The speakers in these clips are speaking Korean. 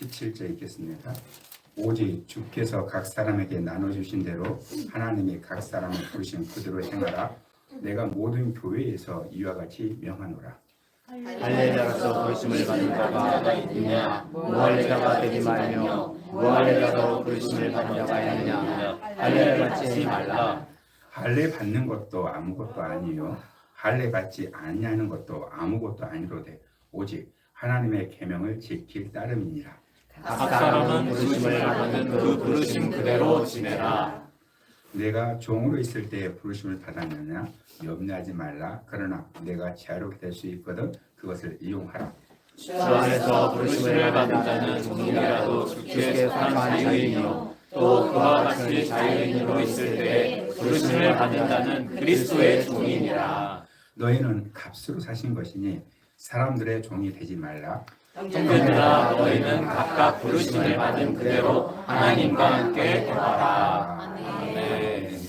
17절 읽겠습니다. 오직 주께서 각 사람에게 나눠주신 대로 하나님이 각 사람을 부르신 그대로 행하라. 내가 모든 교회에서 이와 같이 명하노라. 할례자로서 부르심을 받는 자가 있느냐? 무할례자가 되지 말며 무할례자로 부르심을 받는 자가 있느냐? 할례를 받지 말라. 할례 받는 것도 아무것도 아니요 할례 받지 아니하는 것도 아무것도 아니로되 오직 하나님의 계명을 지킬 따름이니라. 각 사람은 부르심을 받는 그 부르심 그대로 지내라. 내가 종으로 있을 때에 부르심을 받았느냐 염려하지 말라. 그러나 내가 자유롭게 될 수 있거든 그것을 이용하라. 주 안에서 부르심을 받는 자는 종이라도 주께 속한 자유인이요 또 그와 같이 자유인으로 있을 때 부르심을 받는 자는 그리스도의 종이니라. 너희는 값으로 사신 것이니 사람들의 종이 되지 말라. 형제들아 너희는 각각 부르심을 받은 그대로 하나님과 함께 행하라. 아멘.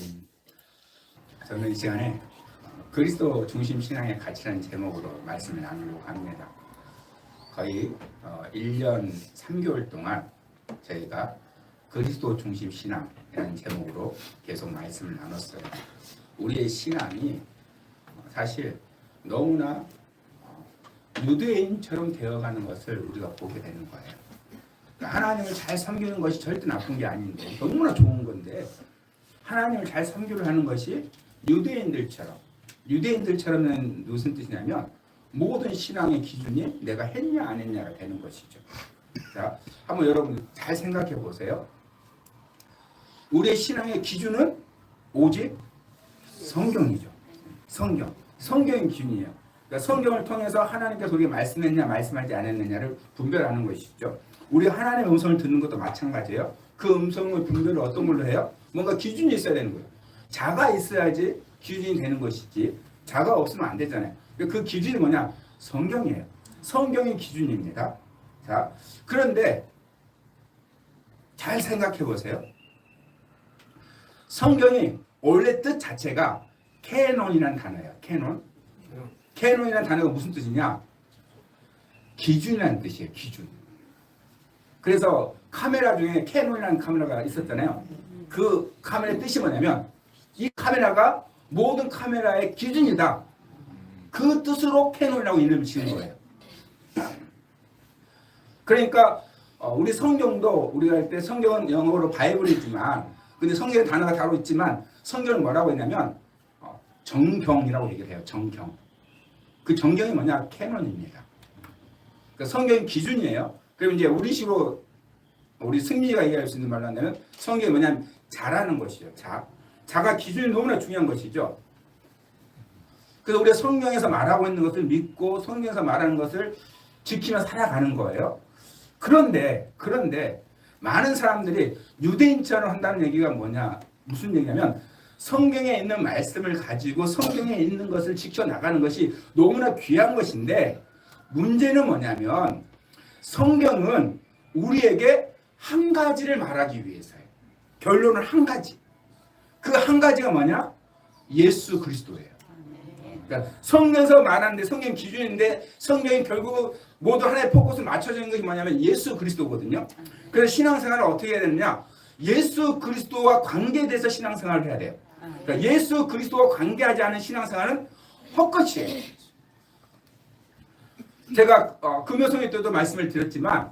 저는 이 시간에 그리스도 중심 신앙의 가치라는 제목으로 말씀을 나누려고 합니다. 거의 1년 3개월 동안 저희가 그리스도 중심 신앙이라는 제목으로 계속 말씀을 나눴어요. 우리의 신앙이 사실 너무나 유대인처럼 되어가는 것을 우리가 보게 되는 거예요. 그러니까 하나님을 잘 섬기는 것이 절대 나쁜 게 아닌데 너무나 좋은 건데 하나님을 잘 섬기려 하는 것이 유대인들처럼은 무슨 뜻이냐면 모든 신앙의 기준이 내가 했냐 안 했냐가 되는 것이죠. 자, 한번 여러분 잘 생각해 보세요. 우리의 신앙의 기준은 오직 성경이죠. 성경이 기준이에요. 그러니까 성경을 통해서 하나님께서 우리에게 말씀했냐 말씀하지 않았느냐를 분별하는 것이죠. 우리 하나님의 음성을 듣는 것도 마찬가지예요. 그 음성의 분별을 어떤 걸로 해요? 뭔가 기준이 있어야 되는 거예요. 자가 있어야지 기준이 되는 것이지 자가 없으면 안 되잖아요. 그 기준이 뭐냐? 성경이에요. 성경이 기준입니다. 자, 그런데 잘 생각해 보세요. 성경이 원래 뜻 자체가 캐논이라는 단어예요. 캐논이라는 단어가 무슨 뜻이냐? 기준이라는 뜻이에요. 기준. 그래서 카메라 중에 캐논이라는 카메라가 있었잖아요. 그 카메라의 뜻이 뭐냐면 이 카메라가 모든 카메라의 기준이다. 그 뜻으로 캐논이라고 이름을 지은 거예요. 그러니까 우리 성경도 우리가 할 때 성경은 영어로 바이블이지만 근데 성경의 단어가 다루 있지만 성경은 뭐라고 했냐면 정경이라고 얘기를 해요. 정경. 그 정경이 뭐냐? 캐논입니다. 그러니까 성경이 기준이에요. 그럼 이제 우리식으로 우리 승리가 얘기할 수 있는 말로 한다면 성경이 뭐냐면 자라는 것이죠. 자가 기준이 너무나 중요한 것이죠. 그래서 우리가 성경에서 말하고 있는 것을 믿고 성경에서 말하는 것을 지키며 살아가는 거예요. 그런데 많은 사람들이 유대인처럼 한다는 얘기가 뭐냐? 무슨 얘기냐면 성경에 있는 말씀을 가지고 성경에 있는 것을 지켜나가는 것이 너무나 귀한 것인데 문제는 뭐냐면 성경은 우리에게 한 가지를 말하기 위해서예요. 결론은 한 가지. 그 한 가지가 뭐냐? 예수 그리스도예요. 그러니까 성경에서 말하는데 성경 기준인데 성경이 결국 모두 하나의 포커스를 맞춰져 있는 것이 뭐냐면 예수 그리스도거든요. 그래서 신앙생활을 어떻게 해야 되느냐? 예수 그리스도와 관계돼서 신앙생활을 해야 돼요. 그러니까 예수 그리스도와 관계하지 않은 신앙생활은 헛것이에요. 제가 금요성회 때도 말씀을 드렸지만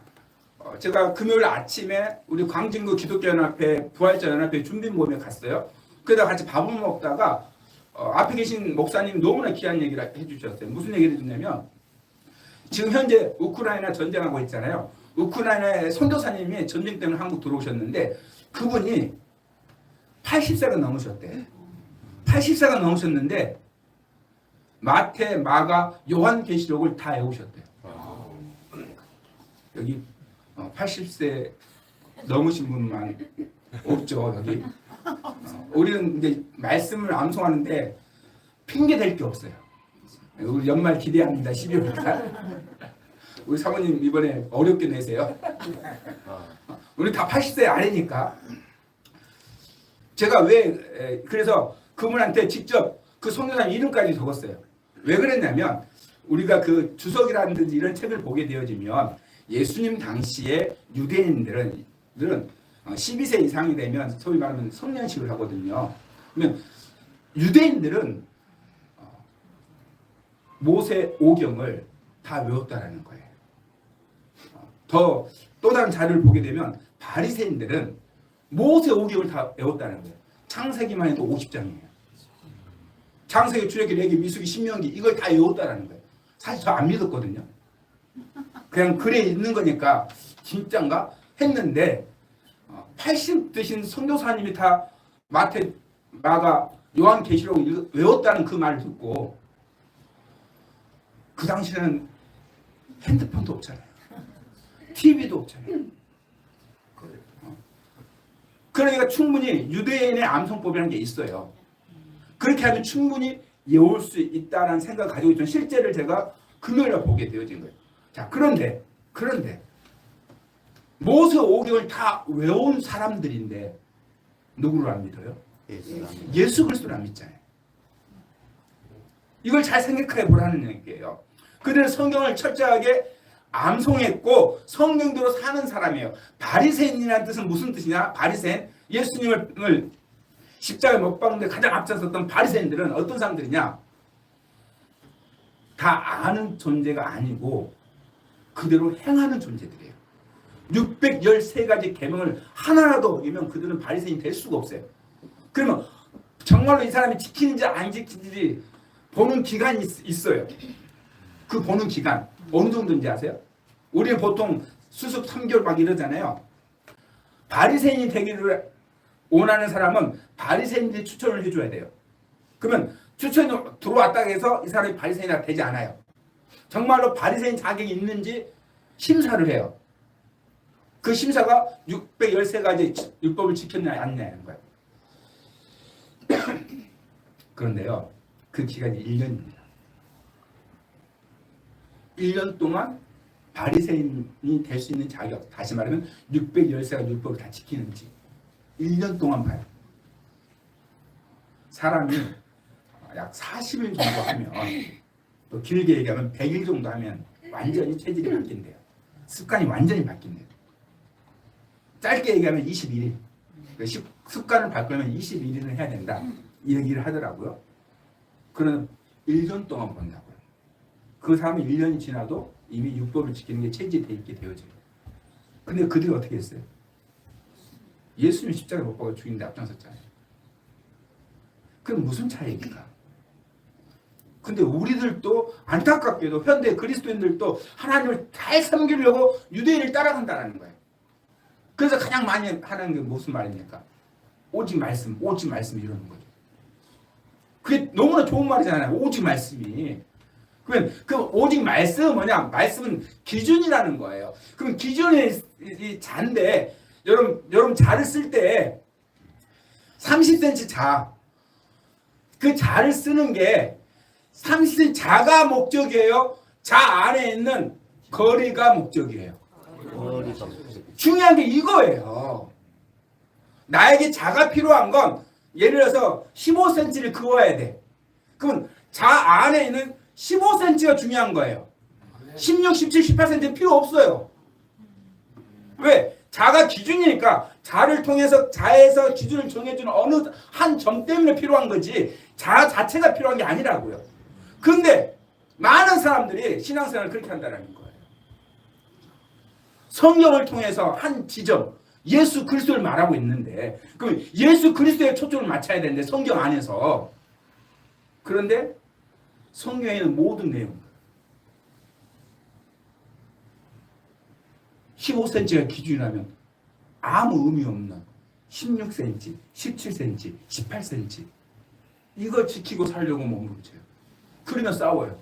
제가 금요일 아침에 우리 광진구 기독교연합회 부활자연합회 준비 모임에 갔어요. 그러다 같이 밥을 먹다가 앞에 계신 목사님 너무나 귀한 얘기를 해주셨어요. 무슨 얘기를 해줬냐면 지금 현재 우크라이나 전쟁하고 있잖아요. 우크라이나의 선교사님이 전쟁 때문에 한국 들어오셨는데 그분이 80세가 넘으셨대요. 80세가 넘으셨는데 마태, 마가, 요한계시록을 다 외우셨대요. 여기 80세 넘으신 분만 없죠. 여기 우리는 이제 말씀을 암송하는데 핑계 댈 게 없어요. 우리 연말 기대합니다. 12월달 우리 사모님 이번에 어렵게 내세요. 우리 다 80세 아래니까 제가 그래서 그분한테 직접 그 선교사님 이름까지 적었어요. 왜 그랬냐면 우리가 그 주석이라든지 이런 책을 보게 되어지면 예수님 당시에 유대인들은 12세 이상이 되면 소위 말하면 성년식을 하거든요. 그러면 유대인들은 모세 오경을 다 외웠다라는 거예요. 또 다른 자료를 보게 되면 바리새인들은 모세 오경을 다 외웠다는 거예요. 창세기만 해도 50장이에요. 창세기, 출애굽기, 레위기, 민수기, 신명기 이걸 다 외웠다라는 거예요. 사실 저 안 믿었거든요. 그냥 글에 있는 거니까 진짠가 했는데 80 드신 선교사님이 다 마태, 마가, 요한계시록 외웠다는 그 말을 듣고 그 당시에는 핸드폰도 없잖아요. TV도 없잖아요. 그러니까 충분히 유대인의 암송법이라는 게 있어요. 그렇게 하면 충분히 외울 수 있다는 생각을 가지고 있던 실제를 제가 금요일에 보게 되어진 거예요. 자, 그런데 모세 오경을 다 외운 사람들인데 누구를 안 믿어요? 예수 그리스도를 안 믿잖아요. 이걸 잘 생각해 보라는 얘기예요. 그들은 성경을 철저하게 암송했고 성경대로 사는 사람이에요. 바리새인이라는 뜻은 무슨 뜻이냐? 바리새인, 예수님을 십자가에 못 박는데 가장 앞장섰던 바리새인들은 어떤 사람들이냐? 다 아는 존재가 아니고 그대로 행하는 존재들이에요. 613가지 계명을 하나라도 어기면 그들은 바리새인이 될 수가 없어요. 그러면 정말로 이 사람이 지키는지 안 지키는지 보는 기간이 있어요. 그 보는 기간 어느 정도인지 아세요? 우리는 보통 수습 3개월 막 이러잖아요. 바리새인이 되기를 원하는 사람은 바리새인들이 추천을 해줘야 돼요. 그러면 추천이 들어왔다고 해서 이 사람이 바리새인이 되지 않아요. 정말로 바리새인 자격이 있는지 심사를 해요. 그 심사가 613가지 율법을 지켰냐 안 했냐는 거예요. 그런데요, 그 기간이 1년입니다. 1년 동안 바리새인이 될 수 있는 자격, 다시 말하면 613가지 율법을 다 지키는지 1년 동안 봐요. 사람이 약 40일 정도 하면, 또 길게 얘기하면 100일 정도 하면 완전히 체질이 바뀐대요. 습관이 완전히 바뀐대요. 짧게 얘기하면 21일. 습관을 바꾸려면 21일은 해야 된다. 이 얘기를 하더라고요. 그러면 1년 동안 본다고요. 그 사람이 1년이 지나도 이미 율법을 지키는 게 체질이 돼 있게 되어져요. 근데 그들이 어떻게 했어요? 예수님 십자가에 못 박아 죽이는데 앞장섰잖아요. 그럼 무슨 차이입니까? 근데 우리들도 안타깝게도 현대 그리스도인들도 하나님을 잘 섬기려고 유대인을 따라간다는 거예요. 그래서 가장 많이 하는 게 무슨 말입니까? 오직 말씀 이러는 거죠. 그게 너무나 좋은 말이잖아요. 오직 말씀이. 그러면 그 오직 말씀은 뭐냐? 말씀은 기준이라는 거예요. 그럼 기준이 이 자인데 여러분 자를 쓸 때 30cm 자. 그 자를 쓰는 게 30cm 자가 목적이에요. 자 안에 있는 거리가 목적이에요. 중요한 게 이거예요. 나에게 자가 필요한 건 예를 들어서 15cm를 그어야 돼. 그럼 자 안에 있는 15cm가 중요한 거예요. 16, 17, 18cm는 필요 없어요. 왜? 자가 기준이니까 자를 통해서 자에서 기준을 정해주는 어느 한 점 때문에 필요한 거지 자 자체가 필요한 게 아니라고요. 그런데 많은 사람들이 신앙생활을 그렇게 한다는 거예요. 성경을 통해서 한 지점 예수 그리스도를 말하고 있는데 그럼 예수 그리스도에 초점을 맞춰야 되는데 성경 안에서 그런데 성경에 있는 모든 내용 15cm가 기준이라면 아무 의미 없는 16cm, 17cm, 18cm 이거 지키고 살려고 몸을 붙여요. 그러면 싸워요.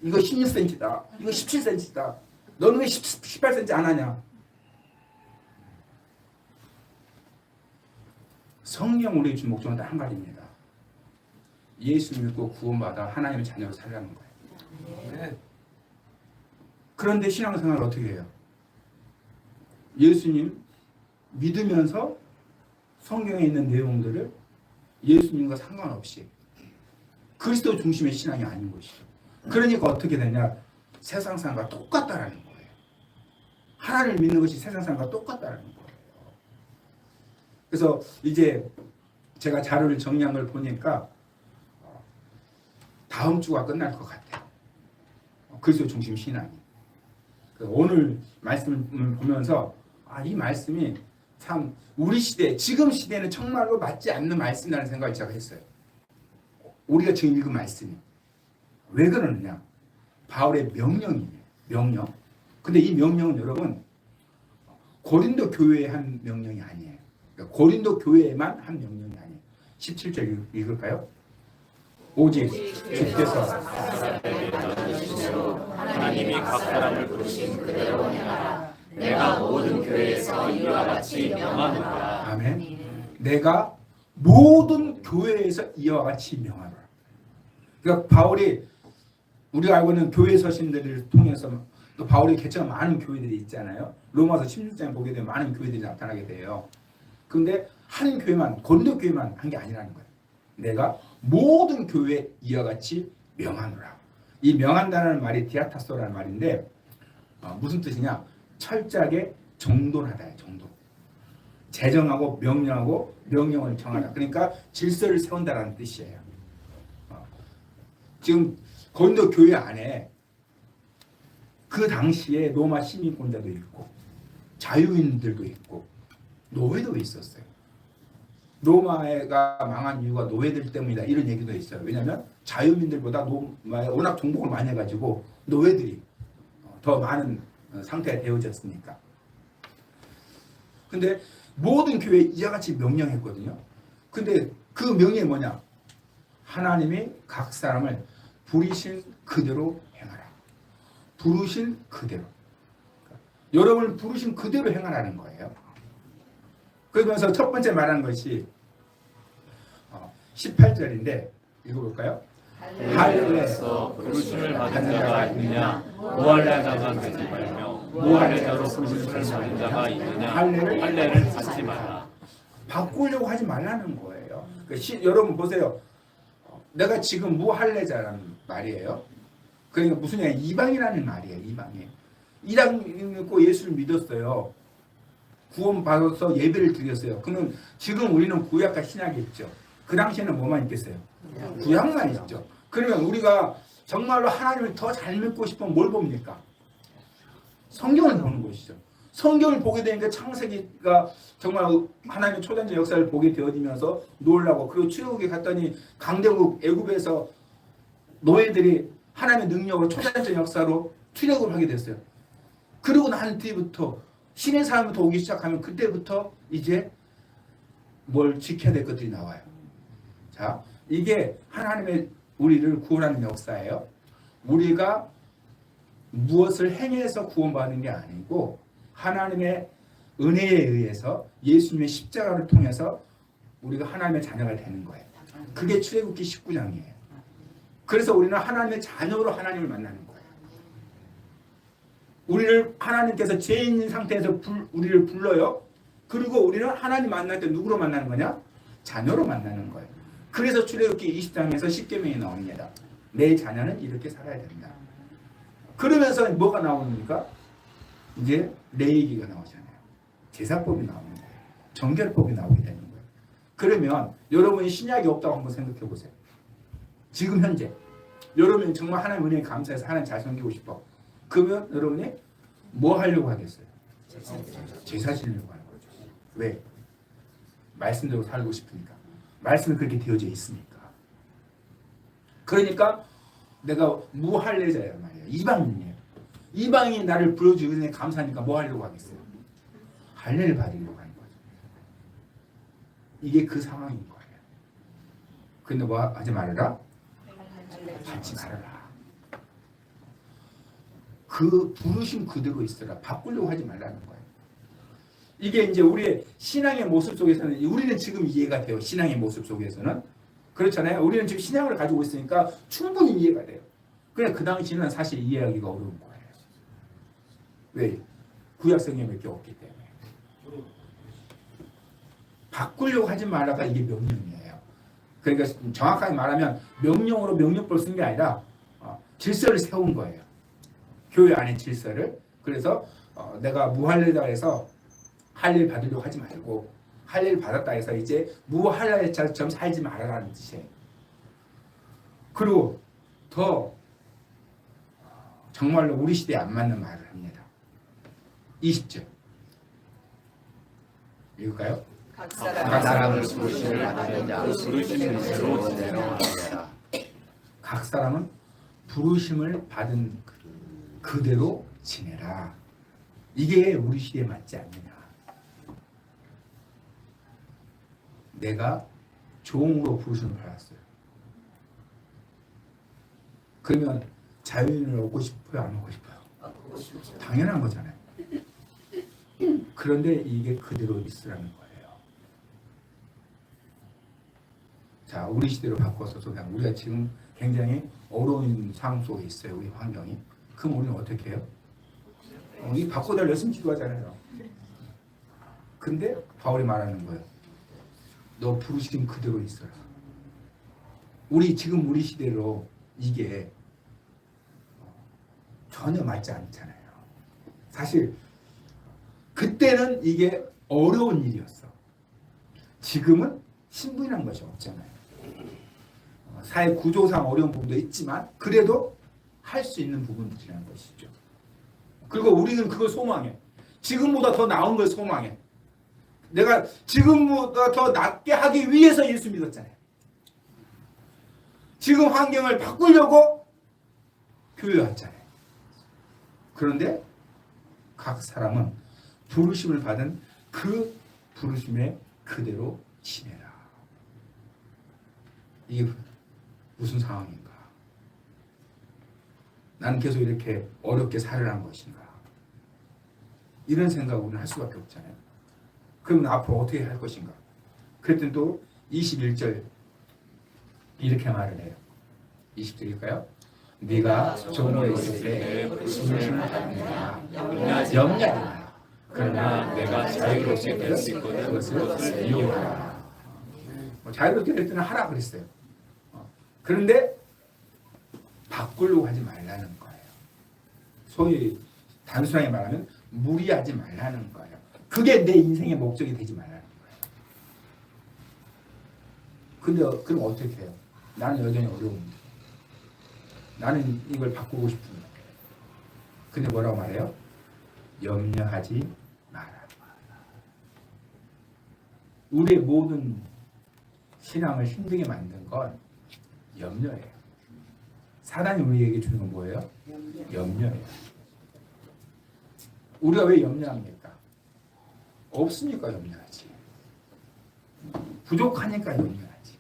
이거 16cm다. 이거 17cm다. 너는 왜 18cm 안 하냐? 성경 우리에게 준 목적은 단 한 가지입니다. 예수 믿고 구원받아 하나님의 자녀로 살라는 거예요. 그런데 신앙생활을 어떻게 해요? 예수님 믿으면서 성경에 있는 내용들을 예수님과 상관없이 그리스도 중심의 신앙이 아닌 것이죠. 그러니까 어떻게 되냐? 세상 사람과 똑같다라는 거예요. 하나님을 믿는 것이 세상 사람과 똑같다는 거예요. 그래서 이제 제가 자료를 정리한 걸 보니까 다음 주가 끝날 것 같아요. 그리스도 중심 신앙이. 오늘 말씀을 보면서 이 말씀이 참 우리 시대, 지금 시대는 정말로 맞지 않는 말씀이라는 생각을 제가 했어요. 우리가 지금 읽은 말씀이. 왜 그러느냐? 바울의 명령이에요. 명령. 근데 이 명령은 여러분 고린도 교회에 한 명령이 아니에요. 그러니까 고린도 교회에만 한 명령이 아니에요. 17절 읽을까요? 오직 주께서 하나님이 각 사람을 부르신 그대로 행하라. 내가 모든 교회에서 이와 같이 명하노라. 아멘. 내가 모든 교회에서 이와 같이 명하노라. 그러니까 바울이 우리가 알고 있는 교회 서신들을 통해서 또 바울이 개척한 많은 교회들이 있잖아요. 로마서 16장에 보게 되면 많은 교회들이 나타나게 돼요. 그런데 한 교회만, 고린도 교회만 한 게 아니라는 거예요. 내가 모든 교회에 이와 같이 명하노라. 이 명한다는 말이 디아타소라는 말인데 무슨 뜻이냐? 철저하게 정돈하다. 정돈. 제정하고 명령하고 명령을 정하다. 그러니까 질서를 세운다라는 뜻이에요. 지금 고린도 교회 안에 그 당시에 로마 시민권자도 있고 자유인들도 있고 노예도 있었어요. 로마가 망한 이유가 노예들 때문이다 이런 얘기도 있어요. 왜냐하면 자유민들보다 워낙 정복을 많이 해가지고 노예들이 더 많은 상태가 되어졌으니까. 근데 모든 교회에 이와 같이 명령했거든요. 근데 그 명령이 뭐냐? 하나님이 각 사람을 부르신 그대로 행하라. 부르신 그대로. 여러분을 부르신 그대로 행하라는 거예요. 그러면서 첫 번째 말한 것이 18절인데 읽어볼까요? 할례에서 부르심을 받은 자가 있느냐? 무할례자가 되지 말며 무할례자로 부르심을 받은 자가 있느냐? 할례를 받지 말라. 바꾸려고 하지 말라는 거예요. 그러니까 여러분 보세요. 내가 지금 무할례자라는 말이에요. 그러니까 무슨 얘기냐? 이방이라는 말이에요. 이방인. 이방 믿고 예수를 믿었어요. 구원 받아서 예배를 드렸어요. 그러면 지금 우리는 구약과 신약이 있죠. 그 당시에는 뭐만 있겠어요? 구약만 있죠. 그러면 우리가 정말로 하나님을 더 잘 믿고 싶으면 뭘 봅니까? 성경을 보는 것이죠. 성경을 보게 되니까 창세기가 정말 하나님의 초단적 역사를 보게 되어지면서 놀라고, 그리고 출애굽에 갔더니 강대국 애굽에서 노예들이 하나님의 능력으로 초단적 역사로 출애굽을 하게 됐어요. 그리고 난 뒤부터 신의 사람부터 오기 시작하면 그때부터 이제 뭘 지켜야 될 것들이 나와요. 자, 이게 하나님의 우리를 구원하는 역사예요. 우리가 무엇을 행해서 구원받는 게 아니고 하나님의 은혜에 의해서 예수님의 십자가를 통해서 우리가 하나님의 자녀가 되는 거예요. 그게 출애굽기 19장이에요. 그래서 우리는 하나님의 자녀로 하나님을 만나는 거예요. 우리를 하나님께서 죄인인 상태에서 우리를 불러요. 그리고 우리는 하나님 만날 때 누구로 만나는 거냐? 자녀로 만나는 거예요. 그래서 출애굽기 20장에서 십계명이 나옵니다. 내 자녀는 이렇게 살아야 된다. 그러면서 뭐가 나옵니까? 이제 레위기가 나오잖아요. 제사법이 나오는 거예요. 정결법이 나오게 되는 거예요. 그러면 여러분이 신약이 없다고 한번 생각해 보세요. 지금 현재 여러분이 정말 하나님 은혜에 감사해서 하나님 잘 섬기고 싶어. 그러면 여러분이 뭐 하려고 하겠어요? 제사 지내려고 하는 거죠. 왜? 말씀대로 살고 싶으니까. 말씀이 그렇게 되어져 있으니까. 그러니까 내가 무할례자란 말이에요. 이방인이에요. 이방인이 나를 불러주기 전에 감사하니까 뭐 하려고 하겠어요? 할례를 받으려고 하는 거죠. 이게 그 상황인 거예요. 근데 뭐 하지 말아라? 받지 말아라. 그 부르심 그대로 있어라. 바꾸려고 하지 말라는 거예요. 이게 이제 우리의 신앙의 모습 속에서는, 우리는 지금 이해가 돼요. 신앙의 모습 속에서는. 그렇잖아요. 우리는 지금 신앙을 가지고 있으니까 충분히 이해가 돼요. 그냥 그 당시는 사실 이해하기가 어려운 거예요. 왜? 구약 성경에 몇 개 없기 때문에. 바꾸려고 하지 말아가 이게 명령이에요. 그러니까 정확하게 말하면 명령으로 명령법을 쓴 게 아니라 질서를 세운 거예요. 교회 안의 질서를. 그래서 내가 무할례다 해서 할 일 받으려고 하지 말고 할 일 받았다 해서 이제 무할례자처럼 살지 말아라는 뜻이에요. 그리고 더 정말로 우리 시대에 안 맞는 말을 합니다. 20절 읽을까요? 각 각 사람을 부르심을 받는 자 부르심을 대로 지내라. 각 사람은 부르심을 받은 그대로 지내라. 이게 우리 시대에 맞지 않느냐. 내가 종으로 부르심을 받았어요. 그러면 자유인을 얻고 싶어요? 안 얻고 싶어요? 당연한 거잖아요. 그런데 이게 그대로 있으라는 거예요. 자, 우리 시대로 바꿔서 그냥 우리가 지금 굉장히 어려운 상황 속에 있어요. 우리 환경이. 그럼 우리는 어떻게 해요? 우리 바꿔달라 열심히 기도하잖아요. 근데 바울이 말하는 거예요. 너 부르심 그대로 있어라. 지금 우리 시대로 이게 전혀 맞지 않잖아요. 사실 그때는 이게 어려운 일이었어. 지금은 신분이란 것이 없잖아요. 사회 구조상 어려운 부분도 있지만 그래도 할 수 있는 부분들이라는 것이죠. 그리고 우리는 그걸 소망해. 지금보다 더 나은 걸 소망해. 내가 지금보다 더 낫게 하기 위해서 예수 믿었잖아요. 지금 환경을 바꾸려고 교회 왔잖아요. 그런데 각 사람은 부르심을 받은 그 부르심에 그대로 지내라. 이게 무슨 상황인가? 나는 계속 이렇게 어렵게 살아난 것인가? 이런 생각을 우리는 할 수밖에 없잖아요. 그러면 앞으로 어떻게 할 것인가? 그랬더니 또 21절 이렇게 말을 해요. 20절일까요? 네가 종으로 있을 때 부르심을 받느냐 염려하지 마라. 그러나 내가 자유롭게 될 수 있거든 그것을 이용하라. 자유롭게 될 때는 하라 그랬어요. 그런데 바꾸려고 하지 말라는 거예요. 소위 단순하게 말하면 무리하지 말라는 거예요. 그게 내 인생의 목적이 되지 말라는 거예요. 근데 그럼 어떻게 해요? 나는 여전히 어려운데. 나는 이걸 바꾸고 싶은데. 근데 뭐라고 말해요? 염려하지 마라. 우리의 모든 신앙을 힘들게 만든 건 염려예요. 사단이 우리에게 주는 건 뭐예요? 염려예요. 우리가 왜 염려합니까? 없으니까 염려하지. 부족하니까 염려하지.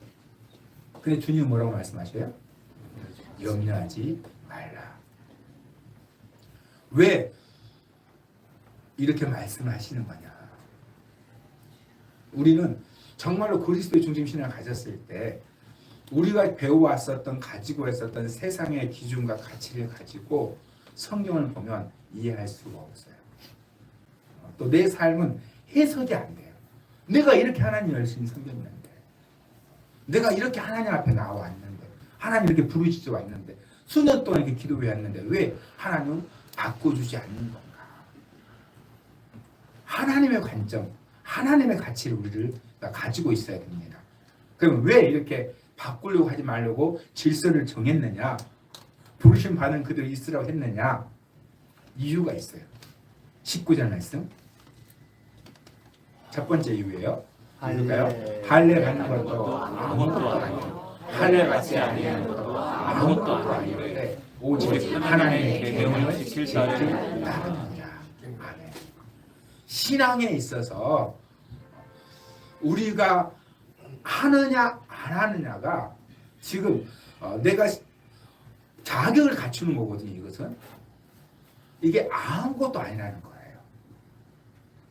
근데 주님은 뭐라고 말씀하셔요? 염려하지 말라. 왜 이렇게 말씀하시는 거냐? 우리는 정말로 그리스도의 중심신앙을 가졌을 때 우리가 배워왔었던 가지고 있었던 세상의 기준과 가치를 가지고 성경을 보면 이해할 수가 없어요. 또 내 삶은 해석이 안 돼요. 내가 이렇게 하나님 열심히 섬겼는데, 내가 이렇게 하나님 앞에 나와왔는데, 하나님 이렇게 부르짖어 왔는데, 수년 동안 이렇게 기도해 왔는데 왜 하나님은 바꿔주지 않는 건가? 하나님의 관점, 하나님의 가치를 우리를 가지고 있어야 됩니다. 그럼 왜 이렇게 바꾸려고 하지 말려고 질서를 정했느냐? 부르심 받은 그들이 있으라고 했느냐? 이유가 있어요. 19절 말씀. 첫 번째 이유예요. 뭘까요? 할례 받는 것도 아무것도 아니고 할례 받지 아니하는 것도 아무것도 아니고 오직 하나님의 계명을 지킬 자를 따르느니라. 아멘. 신앙에 있어서 우리가 하느냐 안 하느냐가 지금 내가 자격을 갖추는 거거든요. 이것은 이게 아무것도 아니라는 거예요.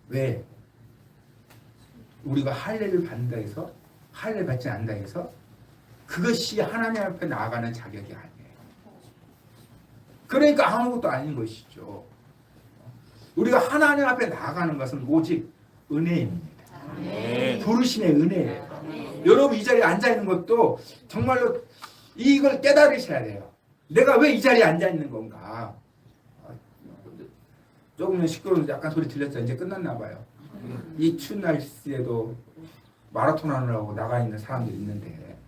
왜? 우리가 할례를 받는다 해서 할례 받지 않는다 해서 그것이 하나님 앞에 나아가는 자격이 아니에요. 그러니까 아무것도 아닌 것이죠. 우리가 하나님 앞에 나아가는 것은 오직 은혜입니다. 부르심의 은혜예요. 여러분 이 자리에 앉아있는 것도 정말로 이걸 깨달으셔야 돼요. 내가 왜 이 자리에 앉아있는 건가? 조금은 시끄러운 약간 소리 들렸죠. 이제 끝났나 봐요. 이 추운 날씨에도 마라톤 하느라고 나가 있는 사람들이 있는데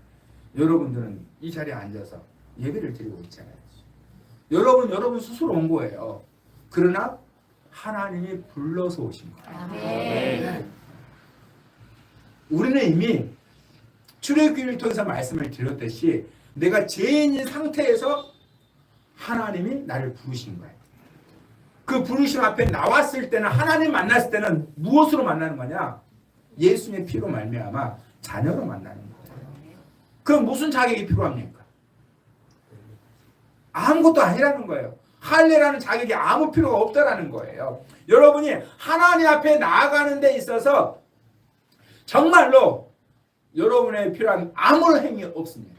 여러분들은 이 자리에 앉아서 예배를 드리고 있잖아요. 여러분 스스로 온 거예요. 그러나 하나님이 불러서 오신 거예요. 아멘. 우리는 이미 출애굽기를 통해서 말씀을 드렸듯이 내가 죄인인 상태에서 하나님이 나를 부르신 거예요. 그 부르심 앞에 나왔을 때는 하나님 만났을 때는 무엇으로 만나는 거냐? 예수님의 피로 말미암아 자녀로 만나는 거예요. 그럼 무슨 자격이 필요합니까? 아무것도 아니라는 거예요. 할례라는 자격이 아무 필요가 없다라는 거예요. 여러분이 하나님 앞에 나아가는 데 있어서 정말로 여러분의 필요한 아무런 행위 없습니다.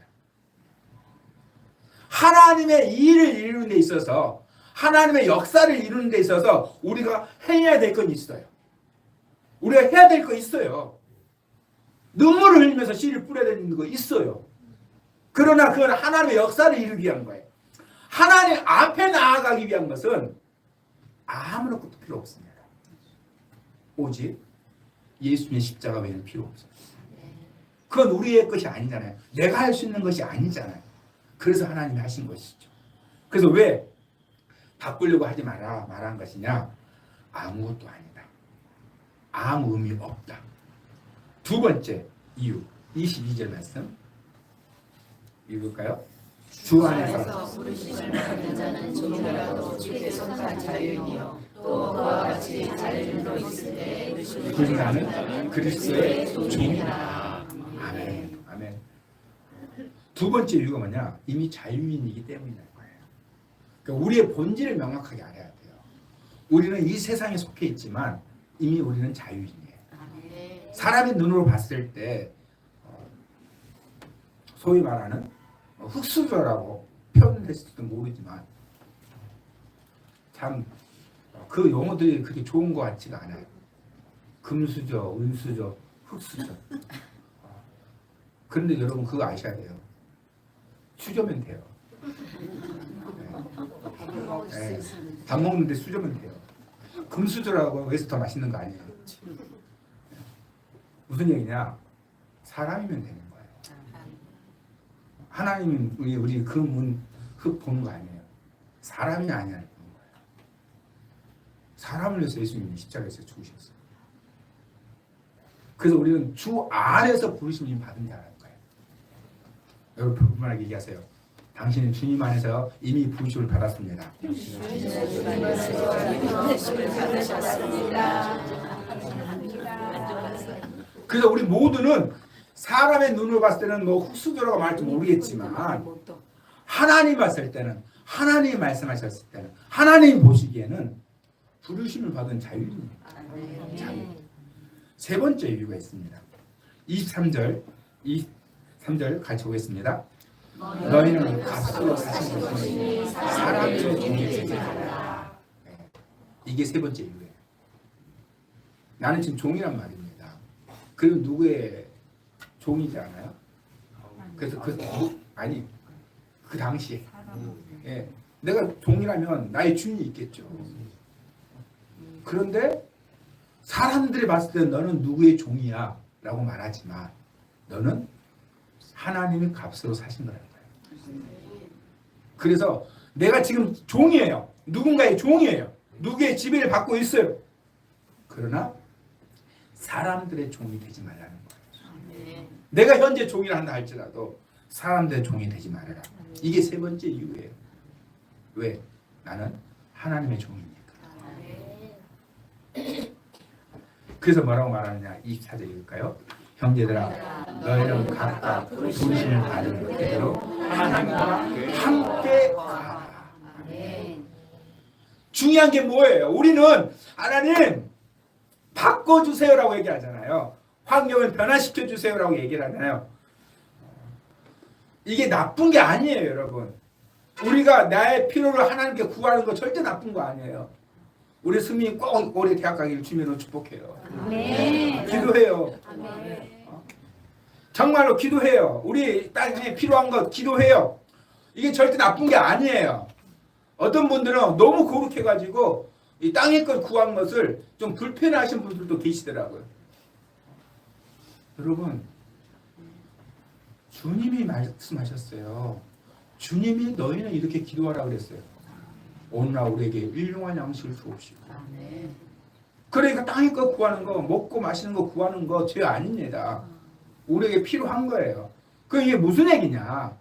하나님의 일을 이루는 데 있어서 하나님의 역사를 이루는 데 있어서 우리가 해야 될 건 있어요. 우리가 해야 될 거 있어요. 눈물을 흘리면서 씨를 뿌려야 되는 거 있어요. 그러나 그건 하나님의 역사를 이루기 위한 거예요. 하나님 앞에 나아가기 위한 것은 아무런 것도 필요 없습니다. 오직 예수님의 십자가 외에는 필요 없어요. 그건 우리의 것이 아니잖아요. 내가 할 수 있는 것이 아니잖아요. 그래서 하나님이 하신 것이죠. 그래서 왜 바꾸려고 하지 마라 말한 것이냐? 아무것도 아니다. 아무 의미 없다. 두 번째 이유 22절 말씀 읽을까요? 주 안에서 부르심을 받는 자는 종이라도 주께 속한 자유이며 또 그와 같이 자유로 있을 때 부르신 자는 그리스도의 종이라. 아멘. 아멘. 두 번째 이유가 뭐냐? 이미 자유인이기 때문이라는 거예요. 그러니까 우리의 본질을 명확하게 알아야 돼요. 우리는 이 세상에 속해 있지만 이미 우리는 자유인이에요. 사람의 눈으로 봤을 때 소위 말하는 흙수저라고 표현했을지도 모르지만 참 그 용어들이 그렇게 좋은 것 같지가 않아요. 금수저, 은수저, 흙수저. 그런데 여러분 그거 아셔야 돼요. 수저면 돼요. 네. 밥 먹는데 수저면 돼요. 금수저라고 해서 더 맛있는 거 아니에요. 무슨 얘기냐? 사람이면 되는 거예요. 하나님이 우리 금은 흙 보는 거 아니에요. 사람이 아니야 보는 거예요. 사람을 위해서 예수님이 십자가에서 죽으셨어요. 그래서 우리는 주 안에서 부르심을 받은 자라는 거예요. 여러분 분명하게 얘기하세요. 당신은 주님 안에서 이미 부르심을 받았습니다. 그래서 우리 모두는 사람의 눈으로 봤을 때는 뭐 흙수저라고 말할지 모르겠지만 하나님 봤을 때는 하나님이 말씀하셨을 때는 하나님 보시기에는 부르심을 받은 자유인입니다. 자유. 세 번째 이유가 있습니다. 23절 같이 보겠습니다. 너희는 값으로 사신 것이니 사람의 종이 되지 말라. 이게 세 번째 이유예요. 나는 지금 종이란 말입니다. 그리고 누구의 종이지 않아요? 그래서 그 당시에 내가 종이라면 나의 주인이 있겠죠. 그런데 사람들이 봤을 때 너는 누구의 종이야 라고 말하지만 너는 하나님의 값으로 사신 거라는 거예요. 그래서 내가 지금 종이에요. 누군가의 종이에요. 누구의 지배를 받고 있어요. 그러나 사람들의 종이 되지 말라는 거예요. 내가 현재 종이라 한다 할지라도 사람들의 종이 되지 말아라. 이게 세 번째 이유예요. 왜? 나는 하나님의 종이니까. 그래서 뭐라고 말하느냐? 24절 읽을까요? 형제들아 너희는 각각 부르심을 받은 그대로 하나님과 함께 가라. 중요한 게 뭐예요? 우리는 하나님 바꿔주세요라고 얘기하잖아요. 환경을 변화시켜주세요라고 얘기를 하잖아요. 이게 나쁜 게 아니에요, 여러분. 우리가 나의 필요를 하나님께 구하는 거 절대 나쁜 거 아니에요. 우리 승민이 꼭 올해 대학 가기를 주님으로 축복해요. 아멘. 기도해요. 정말로 기도해요. 우리 땅에 필요한 것 기도해요. 이게 절대 나쁜 게 아니에요. 어떤 분들은 너무 거룩해가지고 이 땅의 걸 구한 것을 좀 불편해하신 분들도 계시더라고요. 여러분, 주님이 말씀하셨어요. 주님이 너희는 이렇게 기도하라 그랬어요. 오늘날 우리에게 일용할 양식을 주옵시고. 아멘. 그러니까 땅의 거 구하는 거, 먹고 마시는 거 구하는 거 죄 아닙니다. 우리에게 필요한 거예요. 이게 무슨 얘기냐?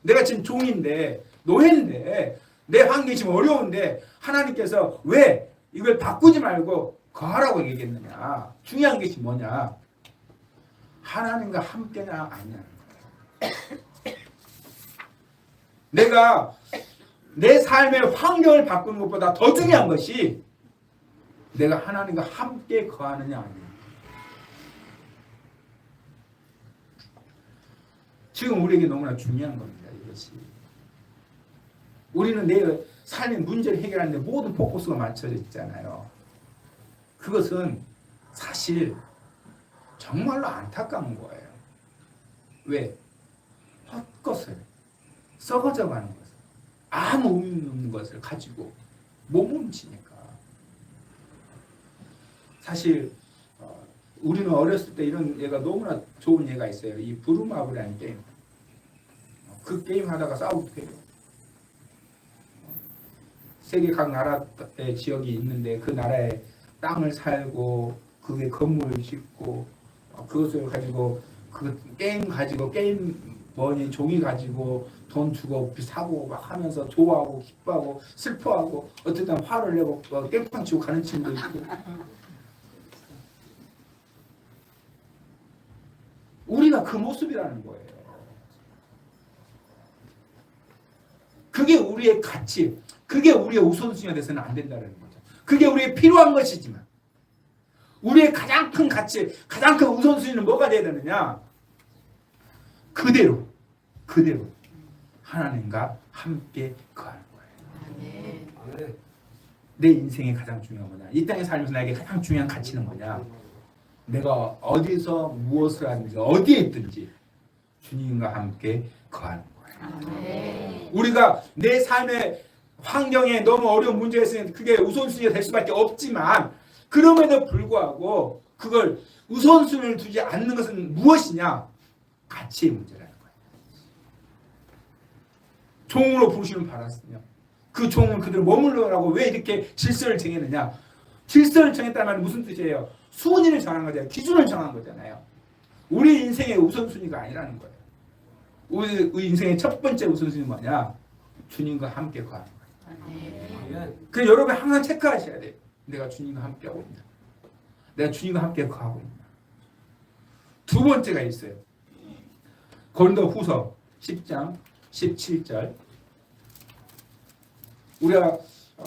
내가 지금 종인데, 노예인데, 내 환경이 지금 어려운데 하나님께서 왜 이걸 바꾸지 말고 거하라고 얘기했느냐? 중요한 것이 뭐냐? 하나님과 함께냐 아니냐? 내가 내 삶의 환경을 바꾸는 것보다 더 중요한 것이 내가 하나님과 함께 거하느냐 아니냐. 지금 우리에게 너무나 중요한 겁니다. 이것이. 우리는 내 삶의 문제를 해결하는데 모든 포커스가 맞춰져 있잖아요. 그것은 사실 정말로 안타까운 거예요. 왜? 헛것을, 썩어져가는 것을, 아무 의미 없는 것을 가지고 못 뭉치니까. 사실 우리는 어렸을 때 이런 예가 너무나 좋은 예가 있어요. 이 부루마블이라는 게임. 그 게임 하다가 싸우기도 해요. 세계 각 나라의 지역이 있는데 그 나라에 땅을 살고 그게 건물을 짓고 그것을 가지고 그 게임 가지고 게임 뭐니 종이 가지고 돈 주고 사고 막 하면서 좋아하고 기뻐하고 슬퍼하고 어쨌든 화를 내고 깽판 치고 가는 친구도 있고. 우리가 그 모습이라는 거예요. 그게 우리의 가치, 그게 우리의 우선순위가 돼서는 안 된다는 거죠. 그게 우리의 필요한 것이지만 우리의 가장 큰 가치, 가장 큰 우선순위는 뭐가 돼야 되느냐? 그대로 하나님과 함께 거하는 거예요. 내 인생의 가장 중요한 거냐? 이 땅에 살면서 나에게 가장 중요한 가치는 뭐냐? 내가 어디서 무엇을 하든지 어디에 있든지 주님과 함께 거하는 거예요. 우리가 내 삶의 환경에 너무 어려운 문제가 있으면 그게 우선순위가 될 수밖에 없지만 그럼에도 불구하고 그걸 우선순위를 두지 않는 것은 무엇이냐? 가치의 문제라는 거예요. 종으로 부르심을 받았으며 그 종은 그대로 머물러라고 왜 이렇게 질서를 정했느냐? 질서를 정했다는 말은 무슨 뜻이에요? 순위를 정한 거잖아요. 기준을 정한 거잖아요. 우리 인생의 우선순위가 아니라는 거예요. 우리 인생의 첫 번째 우선순위는 뭐냐? 주님과 함께 거하는 거예요. 그래서 여러분 항상 체크하셔야 돼요. 내가 주님과 함께 하고 있나? 내가 주님과 함께 거하고 있나? 두 번째가 있어요. 고린도후서 10장 17절. 우리가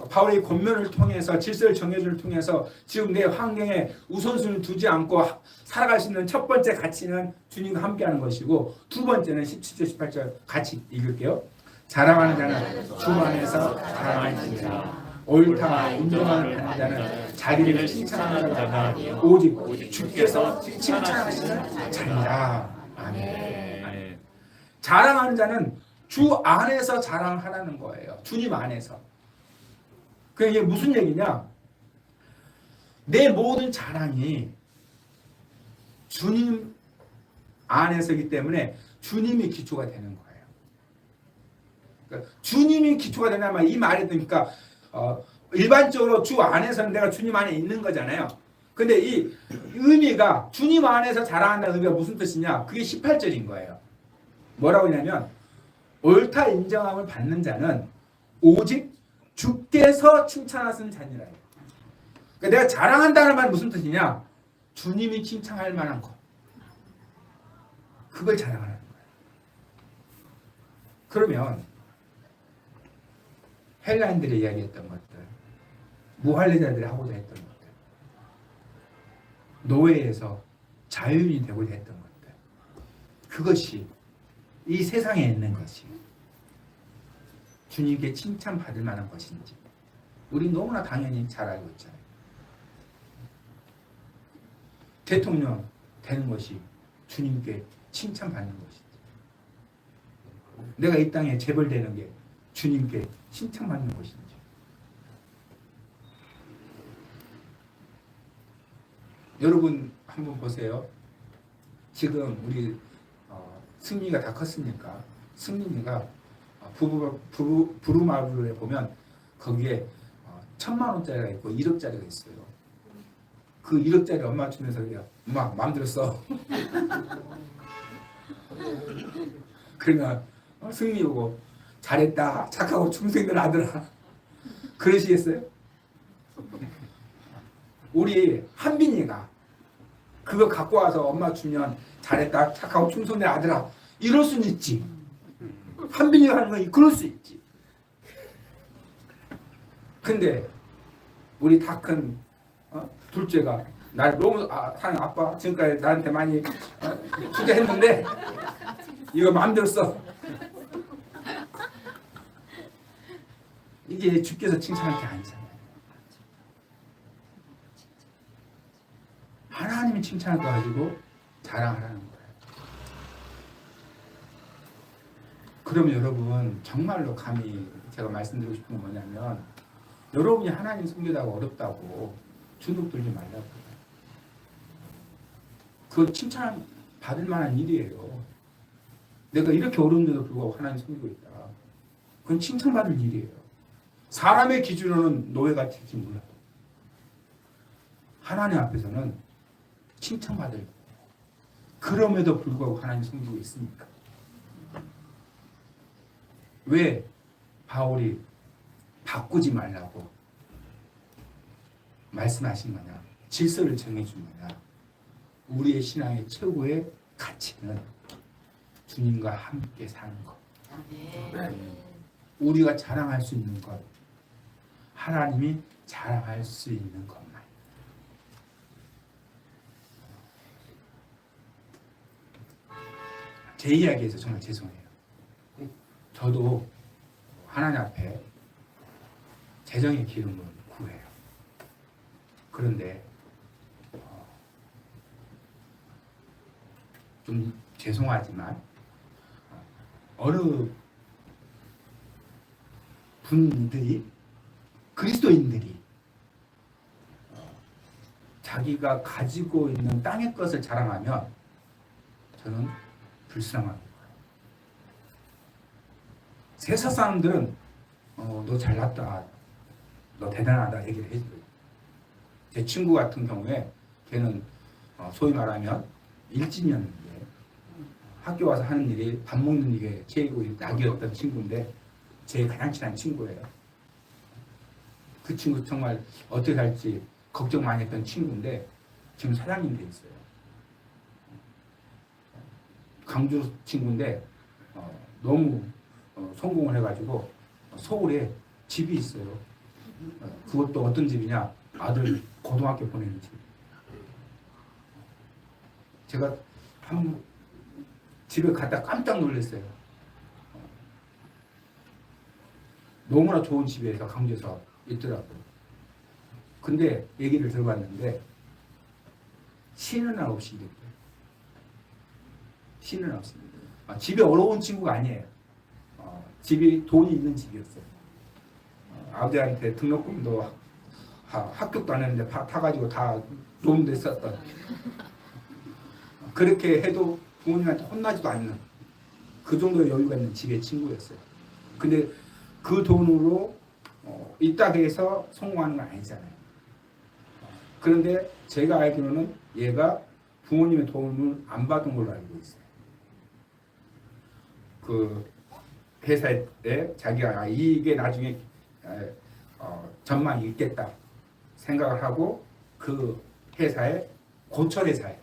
바울의 권면을 통해서 질서를 정해주를 통해서 지금 내 환경에 우선순위를 두지 않고 살아갈 수 있는 첫 번째 가치는 주님과 함께하는 것이고 두 번째는 17절 18절 같이 읽을게요. 자랑하는 자는 주 안에서 자랑할지니라. 옳다 인정하는 자는 자기를 칭찬하는 자가 오직 주께서 칭찬하시는 자니라. 아멘. 자랑하는 자는 주 안에서 자랑하라는 거예요. 주님 안에서. 그게 무슨 얘기냐? 내 모든 자랑이 주님 안에서이기 때문에 주님이 기초가 되는 거예요. 그러니까 주님이 기초가 되는 말, 이 말이 그러니까 일반적으로 주 안에서는 내가 주님 안에 있는 거잖아요. 근데 이 의미가 주님 안에서 자랑한다는 의미가 무슨 뜻이냐? 그게 18절인 거예요. 뭐라고 하냐면 옳다 인정함을 받는 자는 오직 주께서 칭찬하시는 자니라. 그러니까 내가 자랑한다는 말은 무슨 뜻이냐? 주님이 칭찬할 만한 것. 그걸 자랑하는 거예요. 그러면 헬라인들이 이야기했던 것들, 무할례자들이 하고자 했던 것들, 노예에서 자유인이 되고자 했던 것들, 그것이 이 세상에 있는 것이 주님께 칭찬받을 만한 것인지 우리 너무나 당연히 잘 알고 있잖아요. 대통령 되는 것이 주님께 칭찬받는 것인지, 내가 이 땅에 재벌되는 게 주님께 칭찬받는 것인지, 여러분 한번 보세요. 지금 우리 승민이가 다 컸으니까 승민이가 부루마블에 보면 거기에 1,000만 원짜리가 있고 1억짜리가 있어요. 그 1억짜리 엄마 주면서 그래요. 엄마 마음대로 써. 그러면 승민이 오고 잘했다 착하고 충성된 아들아 그러시겠어요? 우리 한빈이가 그거 갖고 와서 엄마 주면 잘했다 착하고 충성된 아들아 이럴 수는 있지. 한빈이가 하는 건 그럴 수 있지. 근데 우리 다 큰 둘째가 날 너무 사랑 아빠 지금까지 나한테 많이 투자했는데 이거 마음대로 써. 이게 주께서 칭찬할 게 아니잖아요. 하나님이 칭찬을 가지고 자랑하라는 거예요. 그러면 여러분 정말로 감히 제가 말씀드리고 싶은 건 뭐냐면 여러분이 하나님 섬기다가 어렵다고 주눅 들지 말라고요. 그거 칭찬 받을 만한 일이에요. 내가 이렇게 어려운데도 불구하고 하나님 섬기고 있다. 그건 칭찬받을 일이에요. 사람의 기준으로는 노예가 될지 몰라도 하나님 앞에서는 칭찬받을 그럼에도 불구하고 하나님 섬기고 있으니까. 왜 바울이 바꾸지 말라고 말씀하신 거냐? 질서를 정해준 거냐? 우리의 신앙의 최고의 가치는 주님과 함께 사는 것. 우리가 자랑할 수 있는 것, 하나님이 자랑할 수 있는 것만. 제 이야기에서 정말 죄송해요. 저도 하나님 앞에 재정의 기름을 구해요. 그런데 좀 죄송하지만 어느 분들이 그리스도인들이 자기가 가지고 있는 땅의 것을 자랑하면 저는 불쌍합니다. 세상 사람들은 너 잘났다, 너 대단하다 얘기를 해줘요. 제 친구 같은 경우에 걔는 소위 말하면 일진이었는데 학교 와서 하는 일이 밥 먹는 게 제일 낙이었던 친구인데 제 가장 친한 친구예요. 그 친구 정말 어떻게 할지 걱정 많이 했던 친구인데 지금 사장님 돼 있어요. 강주 친구인데 너무 성공을 해가지고 서울에 집이 있어요. 그것도 어떤 집이냐? 아들 고등학교 보내는 집. 제가 한 집에 갔다 깜짝 놀랐어요. 너무나 좋은 집에서 강주에서 있더라고요. 근데 얘기를 들어봤는데 쉬는 날 없이 일했대요. 쉬는 날 없이. 집이 어려운 친구가 아니에요. 집이 돈이 있는 집이었어요. 아버지한테 등록금도 합격도 안 했는데 타가지고 다 돈도 썼던. 그렇게 해도 부모님한테 혼나지도 않는 그 정도의 여유가 있는 집의 친구였어요. 근데 그 돈으로 있다고 해서 성공하는 건 아니잖아요. 그런데 제가 알기로는 얘가 부모님의 도움을 안 받은 걸로 알고 있어요. 그 회사에 자기가 이게 나중에 전망이 있겠다 생각을 하고 그 회사에 고철회사에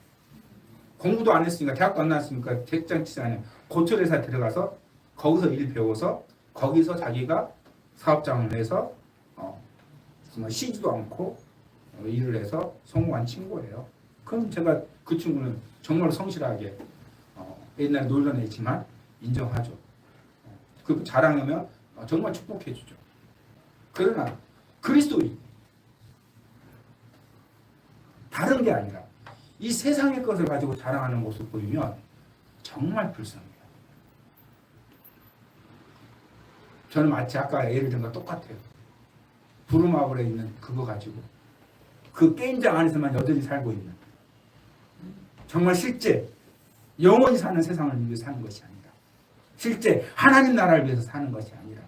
공부도 안 했으니까 대학도 안 나왔으니까 대장치도 아니에요. 고철회사에 들어가서 거기서 일 배워서 거기서 자기가 사업장을 내서 쉬지도 않고 일을 해서 성공한 친구예요. 그럼 제가 그 친구는 정말 성실하게 옛날에 놀던 애지만 인정하죠. 그 자랑하면 정말 축복해 주죠. 그러나 그리스도인 다른 게 아니라 이 세상의 것을 가지고 자랑하는 모습 보이면 정말 불쌍해요. 저는 마치 아까 예를 든 거 똑같아요. 부루마블에 있는 그거 가지고 그 게임장 안에서만 여전히 살고 있는 정말 실제 영원히 사는 세상을 위해 사는 것이 아니라 실제 하나님 나라를 위해서 사는 것이 아니라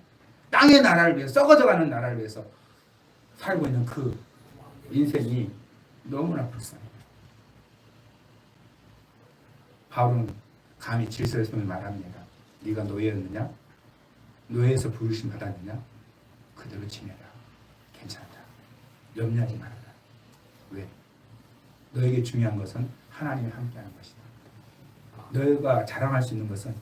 땅의 나라를 위해서 썩어져가는 나라를 위해서 살고 있는 그 인생이 너무나 불쌍해요. 바울은 감히 질서에서 말합니다. 네가 노예였느냐? 노예에서 부르심 받았느냐? 그대로 지내라. 괜찮다. 염려하지 말아라. 왜? 너에게 중요한 것은 하나님이 함께하는 것이다. 너희가 자랑할 수 있는 것은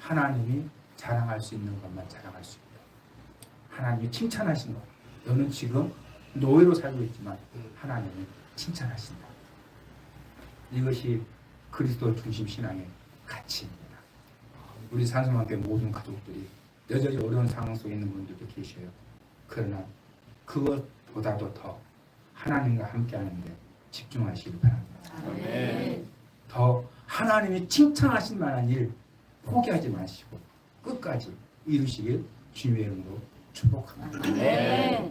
하나님이 자랑할 수 있는 것만 자랑할 수 있다. 하나님이 칭찬하신 것. 너는 지금 노예로 살고 있지만 하나님이 칭찬하신다. 이것이 그리스도 중심 신앙의 가치입니다. 우리 산소만교회 모든 가족들이 여전히 어려운 상황 속에 있는 분들도 계셔요. 그러나 그것보다도 더 하나님과 함께하는 데 집중하시기 바랍니다. 아멘. 더 하나님이 칭찬하실 만한 일 포기하지 마시고 끝까지 이루시길 주님의 이름으로 축복합니다. 아멘. 우리